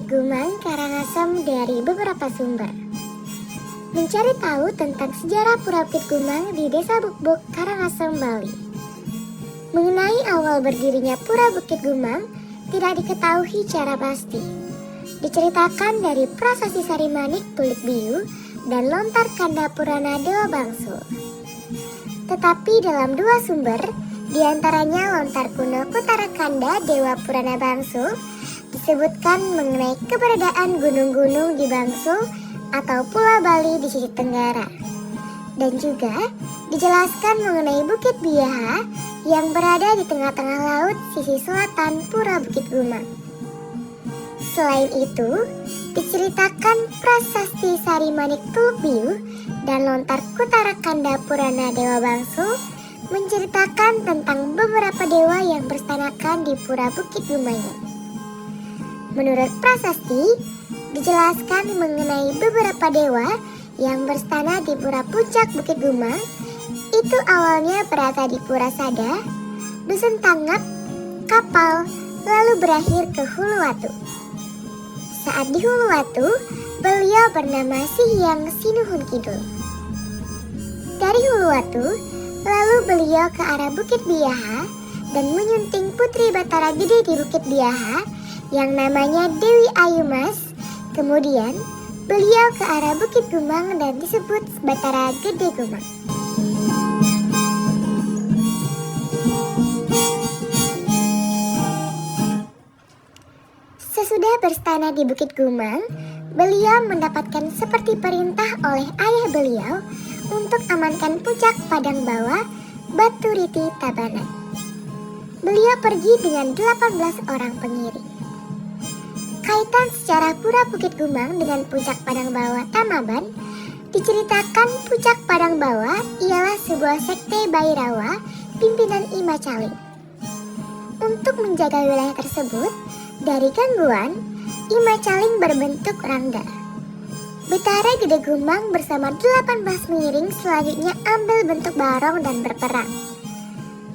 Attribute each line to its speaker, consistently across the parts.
Speaker 1: Gumang Karangasem dari beberapa sumber. Mencari tahu tentang sejarah Pura Bukit Gumang di Desa Bukbuk, Karangasem, Bali. Mengenai awal berdirinya Pura Bukit Gumang tidak diketahui secara pasti. Diceritakan dari prasasti Sarimanik Tulik Biu dan Lontar Kanda Purana Dewa Bangsu. Tetapi dalam dua sumber, diantaranya Lontar Kuno Kutara Kanda Dewa Purana Bangsu, disebutkan mengenai keberadaan gunung-gunung di Bangsu atau Pulau Bali di sisi tenggara. Dan juga dijelaskan mengenai Bukit Biaha yang berada di tengah-tengah laut sisi selatan Pura Bukit Gumang. Selain itu, diceritakan prasasti Sarimanik Tuluk Biu dan Lontar Kutara Kanda Purana Dewa Bangsu menceritakan tentang beberapa dewa yang bersanakan di Pura Bukit Gumang. Menurut prasasti, dijelaskan mengenai beberapa dewa yang berstana di Pura Puncak Bukit Gumang. Itu awalnya berada di Pura Sada, Dusun Tangap, Kapal, lalu berakhir ke Huluwatu. Saat di Huluwatu, beliau bernama Sihyang Sinuhun Kidul. Dari Huluwatu, lalu beliau ke arah Bukit Biaha dan menyunting putri Batara Gede di Bukit Biaha yang namanya Dewi Ayumas. Kemudian beliau ke arah Bukit Gumang dan disebut Batara Gede Gumang. Sesudah berstana di Bukit Gumang, beliau mendapatkan seperti perintah oleh ayah beliau untuk amankan puncak Padang Bawah, Batu Riti Tabanan. Beliau pergi dengan 18 orang pengiring. Kaitan sejarah Pura Bukit Gumang dengan puncak Padang Bawah Tamaban, diceritakan puncak Padang Bawah ialah sebuah sekte Bhairawa pimpinan Ima Caling. Untuk menjaga wilayah tersebut dari gangguan, Ima Caling berbentuk Rangda. Betara Gede Gumang bersama 18 pengiring selanjutnya ambil bentuk barong dan berperang.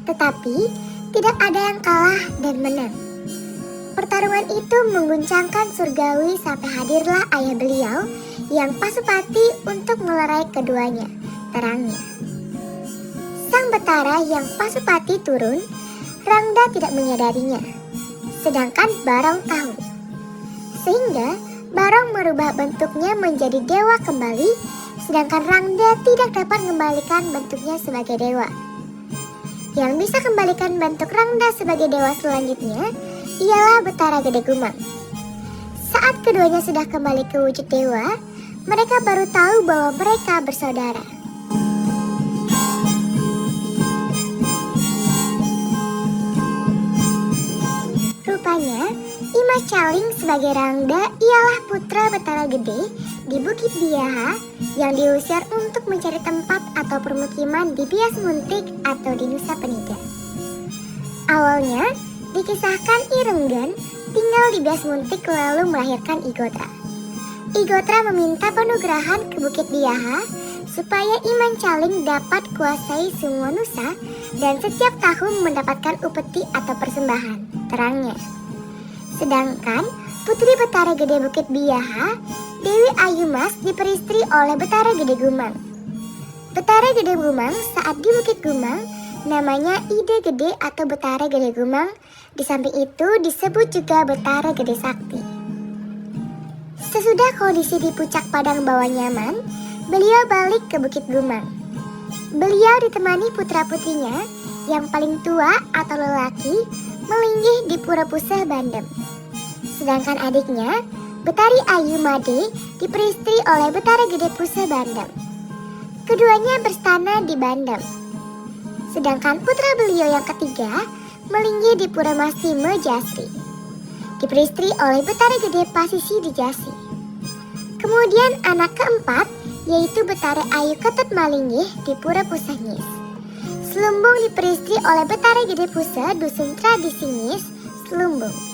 Speaker 1: Tetapi tidak ada yang kalah dan menang. Pertarungan itu mengguncangkan surgawi sampai hadirlah ayah beliau yang Pasupati untuk melerai keduanya, terangnya. Sang Betara yang Pasupati turun, Rangda tidak menyadarinya, sedangkan Barong tahu. Sehingga Barong merubah bentuknya menjadi dewa kembali, sedangkan Rangda tidak dapat mengembalikan bentuknya sebagai dewa. Yang bisa kembalikan bentuk Rangda sebagai dewa selanjutnya ialah Betara Gede Gumang. Saat keduanya sudah kembali ke wujud dewa, mereka baru tahu bahwa mereka bersaudara. Rupanya, Ima Caling sebagai Rangda ialah putra Betara Gede di Bukit Biaha yang diusir untuk mencari tempat atau permukiman di Bias Muntik atau di Nusa Penida. Awalnya, dikisahkan Irenggan tinggal di Bias Muntik lalu melahirkan Igotra. Igotra meminta penugrahan ke Bukit Biaha supaya Iman Caling dapat kuasai semua Nusa dan setiap tahun mendapatkan upeti atau persembahan, terangnya. Sedangkan putri Betara Gede Bukit Biaha, Dewi Ayumas diperistri oleh Betara Gede Gumang. Betara Gede Gumang saat di Bukit Gumang namanya Ide Gede atau Betara Gede Gumang. Di samping itu disebut juga Betara Gede Sakti. Sesudah kondisi di puncak Padang Bawah nyaman, beliau balik ke Bukit Gumang. Beliau ditemani putra-putrinya yang paling tua atau lelaki melinggih di Pura Puseh Bandem. Sedangkan adiknya, Betari Ayu Made, diperistri oleh Betara Gede Puseh Bandem. Keduanya berstana di Bandem. Sedangkan putra beliau yang ketiga melinggih di Pura Mastime Jasri, diperistri oleh Betara Gede Pasisi di Jasi. Kemudian anak keempat yaitu Betara Ayu Ketut Malinggih di Pura Puseh Ngis. Selumbung diperistri oleh Betara Gede Puseh Dusun Tradisi Ngis, Selumbung.